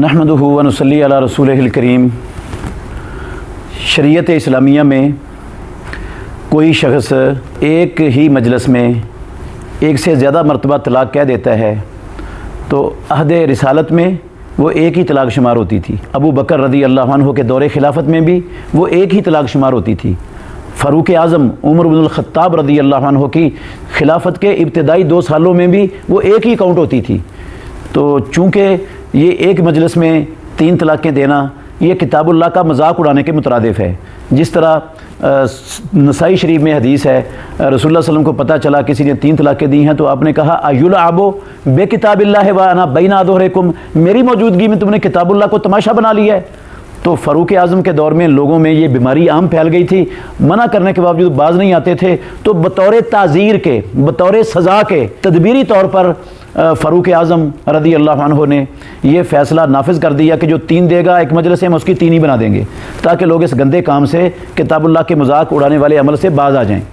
नहमदुहु व नुसल्ली अला रसूलिहिल करीम। शरीयत इस्लामिया में कोई शख्स एक ही मजलिस में एक से ज़्यादा मरतबा तलाक़ कह देता है तो अहद रिसालत में वो एक ही तलाक़ शुमार होती थी। अबू बकर रज़ी अल्लाह अन्हु के दौरे खिलाफत में भी वो एक ही तलाक़ शुमार होती थी। फ़ारूक आज़म उमर इब्नुल ख़त्ताब रज़ी अल्लाह अन्हु की खिलाफत के इब्तिदाई 2 सालों में भी वो एक ही काउंट होती थी। तो चूँकि ये एक मजलिस में 3 तलाक़ें देना ये किताबुल्लाह का मजाक उड़ाने के मुतरादिफ है। जिस तरह नसाई शरीफ में हदीस है, रसूलुल्लाह सल्लल्लाहु अलैहि वसल्लम को पता चला किसी ने 3 तलाक़ें दी हैं तो आपने कहा अयुलअबु बे किताबिल्लाह व अना बैना अज़हुरिकुम, मेरी मौजूदगी में तुमने किताबुल्लाह को तमाशा बना लिया है। तो फ़ारूक आज़म के दौर में लोगों में ये बीमारी आम फैल गई थी, मना करने के बावजूद बाज नहीं आते थे। तो बतौर ताज़ीर के, बतौर सज़ा के तदबीरी तौर पर फ़ारूक आज़म रज़ी अल्लाह अन्हु ने यह फ़ैसला नाफिज कर दिया कि जो 3 देगा एक मजलिस में उसकी 3 ही बना देंगे, ताकि लोग इस गंदे काम से, किताबुल्लाह के मजाक उड़ाने वाले अमल से बाज आ जाएँ।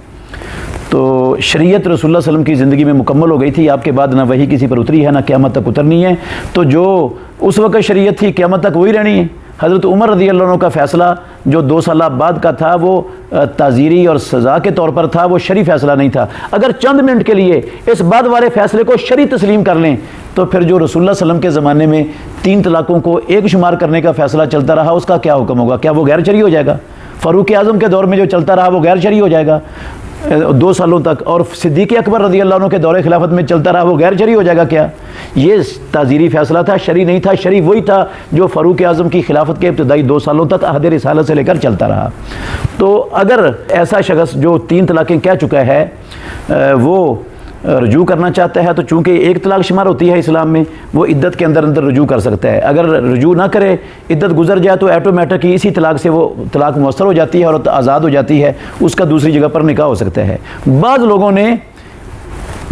तो शरीयत रसूलुल्लाह सल्लल्लाहु अलैहि वसल्लम की ज़िंदगी में मुकम्मल हो गई थी। आपके बाद ना वही किसी पर उतरी है ना क़यामत तक उतरनी है। तो जो उस वक़्त शरीयत थी क़यामत तक वही रहनी है। हज़रत उमर रज़ी अल्लाह अन्हु का फ़ैसला जो 2 साल बाद का था वो ताज़ीरी और सज़ा के तौर पर था, वो शरी फ़ैसला नहीं था। अगर चंद मिनट के लिए इस बाद वाले फ़ैसले को शरी तस्लीम कर लें तो फिर जो रसूलुल्लाह सल्लल्लाहु अलैहि वसल्लम के ज़माने में 3 तलाक़ों को एक शुमार करने का फ़ैसला चलता रहा उसका क्या हुक्म होगा? क्या वो गैर शरी हो जाएगा? फ़ारूक आज़म के दौर में जो चलता रहा वो गैर शरी हो जाएगा 2 सालों तक, और सिद्दीक़ अकबर रज़ी अल्लाह अन्हु के दौरे खिलाफत में चलता रहा वो गैर शरी हो जाएगा क्या? ये ताज़ीरी फ़ैसला था, शरी नहीं था। शरी वही था जो फ़ारूक आज़म की खिलाफत के इब्तिदाई 2 सालों तक अहद रिसालत से लेकर चलता रहा। तो अगर ऐसा शख्स जो 3 तलाक़ें कह चुका है वो रजू करना चाहता है तो चूँकि एक तलाक़ शुमार होती है इस्लाम में, वो इद्दत के अंदर रजू कर सकता है। अगर रजू ना करे, इद्दत गुजर जाए तो ऑटोमेटिक ही इसी तलाक़ से वो तलाक़ मुअस्सर हो जाती है और आज़ाद हो जाती है, उसका दूसरी जगह पर निकाह हो सकता है। बाज़ लोगों ने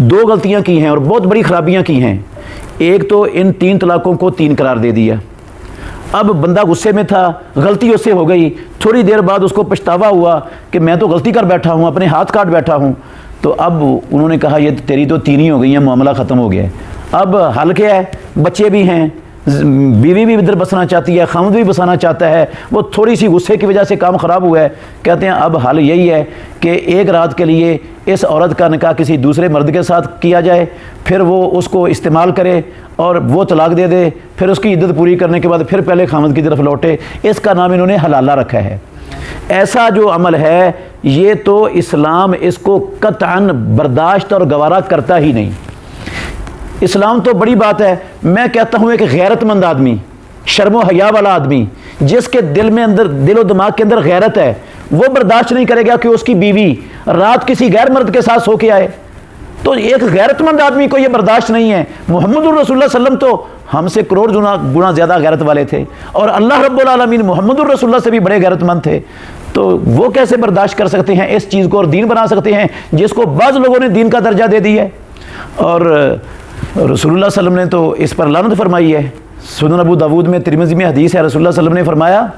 2 गलतियाँ की हैं और बहुत बड़ी ख़राबियाँ की हैं। एक तो इन 3 तलाक़ों को 3 करार दे दिया। अब बंदा गुस्से में था, गलती उससे हो गई, थोड़ी देर बाद उसको पछतावा हुआ कि मैं तो गलती कर बैठा हूँ, अपने हाथ काट बैठा हूँ। तो अब उन्होंने कहा ये तेरी तो 3 ही हो गई हैं, मामला ख़त्म हो गया है। अब हल क्या है? बच्चे भी हैं, बीवी भी इधर बसना चाहती है, खामद भी बसाना चाहता है, वो थोड़ी सी गुस्से की वजह से काम ख़राब हुआ है। कहते हैं अब हल यही है कि एक रात के लिए इस औरत का निकाह किसी दूसरे मर्द के साथ किया जाए, फिर वो उसको इस्तेमाल करे और वो तलाक दे दे, फिर उसकी इद्दत पूरी करने के बाद फिर पहले खामद की तरफ लौटे। इसका नाम इन्होंने हलाला रखा है। ऐसा जो अमल है ये तो इस्लाम इसको कतअन बर्दाश्त और गवारा करता ही नहीं। इस्लाम तो बड़ी बात है। मैं कहता हूँ एक गैरतमंद आदमी, शर्म व हया वाला आदमी, जिसके दिल में अंदर, दिलो दिमाग के अंदर गैरत है, वो बर्दाश्त नहीं करेगा कि उसकी बीवी रात किसी गैर मर्द के साथ सो के आए। तो एक गैरतमंद आदमी को ये बर्दाश्त नहीं है। मुहम्मदुर रसूलुल्लाह सल्लल्लाहु अलैहि वसल्लम तो हमसे करोड़ गुना ज़्यादा गैरत वाले थे और अल्लाह रब्बुल आलमीन मुहम्मदुर रसूलुल्लाह से भी बड़े गैरतमंद थे। तो वो कैसे बर्दाश्त कर सकते हैं इस चीज़ को और दीन बना सकते हैं जिसको बाज़ लोगों ने दीन का दर्जा दे दिया है? और रसूलुल्लाह सल्लल्लाहु अलैहि वसल्लम ने तो इस पर लानत फरमाई है। सुनन अबू दाऊद में, तिरमिज़ी में हदीस है, रसूलुल्लाह सल्लल्लाहु अलैहि वसल्लम ने फरमाया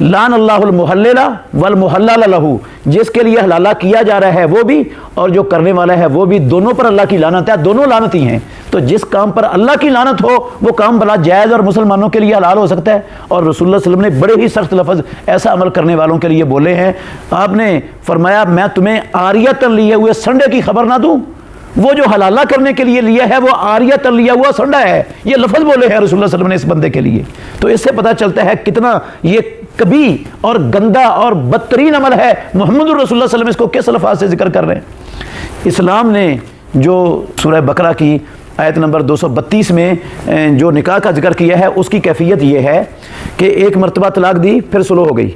लान अल्लाहुल मुहल्लिला वल मुहल्लल लहू, जिसके लिए हलाला किया जा रहा है वो भी और जो करने वाला है वो भी, दोनों पर अल्लाह की लानत है, दोनों लानती हैं। तो जिस काम पर अल्लाह की लानत हो वो काम भला जायज़ और मुसलमानों के लिए हलाल हो सकता है। और रसूलुल्लाह सल्लल्लाहु अलैहि वसल्लम ने बड़े ही सख्त लफ्ज़ ऐसा अमल करने वालों के लिए बोले हैं। आपने फरमाया मैं तुम्हें आरियतन लिए हुए संडे की खबर ना दूँ? वो जो हलाला करने के लिए लिया है वो आरियतन लिया हुआ संडा है। ये लफ्ज़ बोले हैं रसूलुल्लाह सल्लल्लाहु अलैहि वसल्लम ने इस बंदे के लिए। तो इससे पता चलता है कितना ये कभी और गंदा और बदतरीन अमल है। मुहम्मदुर रसूलुल्लाह सल्लल्लाहु अलैहि वसल्लम इसको किस अल्फाज से जिक्र कर रहे हैं? इस्लाम ने जो सूरह बकरा की आयत नंबर 232 में जो निकाह का जिक्र किया है उसकी कैफियत ये है कि एक मरतबा तलाक दी फिर सुलह हो गई,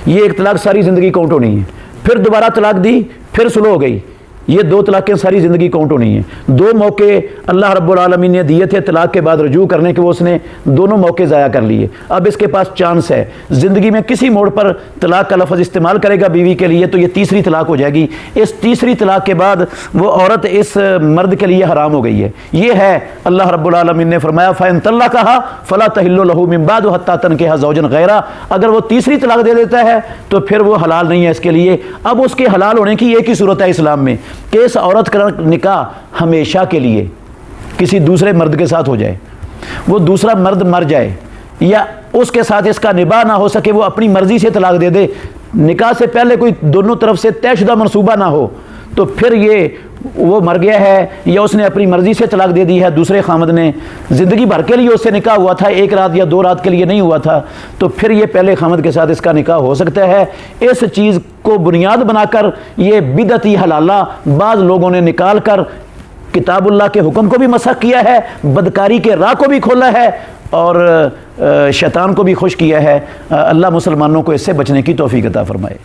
ये एक तलाक सारी ज़िंदगी काउंट होनी है। फिर दोबारा तलाक दी फिर सुलह हो गई, ये 2 तलाक़ें सारी ज़िंदगी काउंट होनी है। 2 मौके अल्लाह रब्बुल आलमीन ने दिए थे तलाक के बाद रजू करने के, वो उसने दोनों मौके ज़ाया कर लिए। अब इसके पास चांस है ज़िंदगी में किसी मोड़ पर तलाक का लफ्ज़ इस्तेमाल करेगा बीवी के लिए तो ये तीसरी तलाक हो जाएगी। इस तीसरी तलाक के बाद वो औरत इस मर्द के लिए हराम हो गई है। ये है अल्लाह रब्बुल आलमीन ने फरमाया फ़इन तल्लक़हा फ़ला तहिल्लु लहू मिन बाद हत्ता तनकिहा ज़ौजन गैरा, अगर वो तीसरी तलाक दे देता है तो फिर वो हलाल नहीं है इसके लिए। अब उसके हलाल होने की एक ही सूरत है इस्लाम में कि इस औरत का निकाह हमेशा के लिए किसी दूसरे मर्द के साथ हो जाए, वो दूसरा मर्द मर जाए یا اس کے ساتھ اس کا نباہ نہ ہو سکے، وہ اپنی مرضی سے طلاق دے دے، نکاح سے پہلے کوئی دونوں طرف سے طے شدہ منصوبہ نہ ہو، تو پھر یہ وہ مر گیا ہے یا اس نے اپنی مرضی سے طلاق دے دی ہے، دوسرے خامد نے زندگی بھر کے لیے اس سے نکاح ہوا تھا، ایک رات یا 2 رات کے لیے نہیں ہوا تھا، تو پھر یہ پہلے خامد کے ساتھ اس کا نکاح ہو سکتا ہے۔ اس چیز کو بنیاد بنا کر یہ بدعتی حلالہ بعض لوگوں نے نکال کر کتاب اللہ کے حکم کو بھی مسخ کیا ہے، بدکاری کے راہ کو بھی کھولا ہے، اور شیطان کو بھی خوش کیا ہے۔ اللہ مسلمانوں کو اس سے بچنے کی توفیق عطا فرمائے۔